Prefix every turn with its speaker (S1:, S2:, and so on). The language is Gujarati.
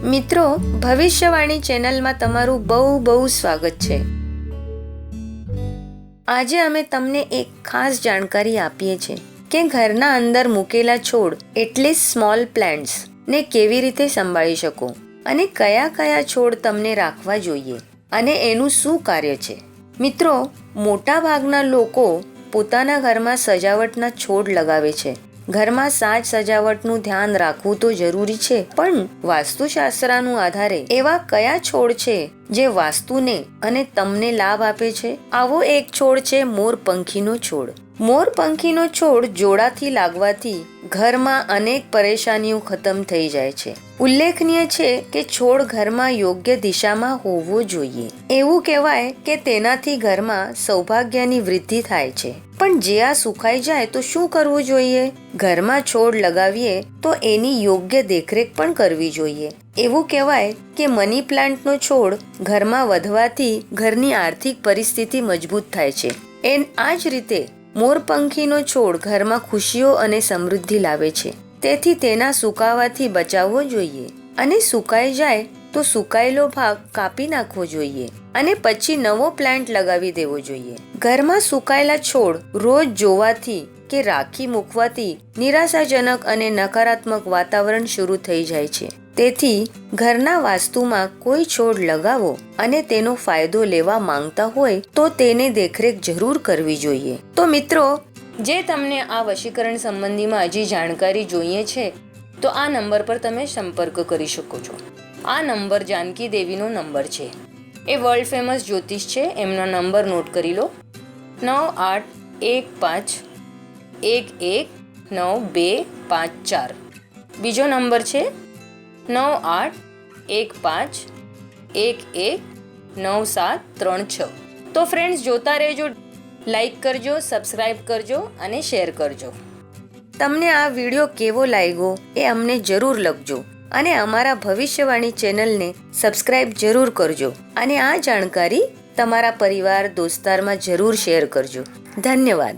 S1: મિત્રો, ભવિષ્યવાણી ચેનલમાં તમારું બહુ સ્વાગત છે। આજે અમે તમને એક ખાસ જાણકારી આપીએ છીએ કે ઘરના અંદર મૂકેલા છોડ એટલે સ્મોલ પ્લાન્ટ્સ ને કેવી રીતે સંભાળી શકો અને કયા કયા છોડ તમને રાખવા જોઈએ અને એનું શું કાર્ય છે। મિત્રો, મોટા ભાગના લોકો પોતાના ઘરમાં સજાવટના છોડ લગાવે છે। ઘરમાં સાજ સજાવટનું ધ્યાન રાખવું તો જરૂરી છે, પણ વાસ્તુશાસ્ત્રના આધારે એવા કયા છોડ છે જે વાસ્તુને અને તમને લાભ આપે છે? આવો એક છોડ છે મોરપંખીનો છોડ। મોરપંખીનો છોડ જોડાથી લાગવાથી ઘરમાં અનેક પરેશાનીઓ ખતમ થઈ જાય છે। ઉલ્લેખનીય છે કે છોડ ઘરમાં યોગ્ય દિશામાં હોવો જોઈએ। એવું કહેવાય કે તેનાથી ઘરમાં સૌભાગ્યની વૃદ્ધિ થાય છે। પણ જે આ સુકાઈ જાય તો શું કરવું જોઈએ? ઘરમાં છોડ લગાવીએ તો એની યોગ્ય દેખરેખ પણ કરવી જોઈએ। એવું કહેવાય કે મની પ્લાન્ટનો છોડ ઘરમાં વધવાથી ઘરની આર્થિક પરિસ્થિતિ મજબૂત થાય છે। આ જ રીતે મોરપંખીનો છોડ ઘરમાં ખુશીઓ અને સમૃદ્ધિ લાવે છે। તેથી તેના સુકાવાથી બચાવવો જોઈએ અને સુકાઈ જાય તો સુકાયેલો ભાગ કાપી નાખવો જોઈએ અને પછી નવો પ્લાન્ટ લગાવી દેવો જોઈએ। ઘરમાં સુકાયેલા છોડ રોજ જોવાથી કે રાખી મૂકવાથી નિરાશાજનક અને નકારાત્મક વાતાવરણ શરૂ થઈ જાય છે। તેથી ઘરના વાસ્તુમાં કોઈ છોડ લગાવો અને તેનો ફાયદો લેવા માંગતા હોય તો તેને દેખરેખ જરૂર કરવી જોઈએ। તો મિત્રો, જે તમને આ વશીકરણ સંબંધીમાં હજી જાણકારી જોઈએ છે તો આ નંબર પર તમે સંપર્ક કરી શકો છો। આ નંબર જાનકી દેવીનો નંબર છે। એ વર્લ્ડ ફેમસ જ્યોતિષ છે। એમનો નંબર નોટ કરી લો, 9815119254। બીજો નંબર છે 9815119736। તો ફ્રેન્ડ્સ, જોતા રહેજો, લાઈક કરજો, સબસ્ક્રાઈબ કરજો અને શેર કરજો। તમને આ વિડીયો કેવો લાગ્યો એ અમને જરૂર લખજો અને અમારા ભવિષ્યવાણી ચેનલને સબસ્ક્રાઈબ જરૂર કરજો અને આ જાણકારી તમારા પરિવાર દોસ્તારમાં જરૂર શેર કરજો। ધન્યવાદ।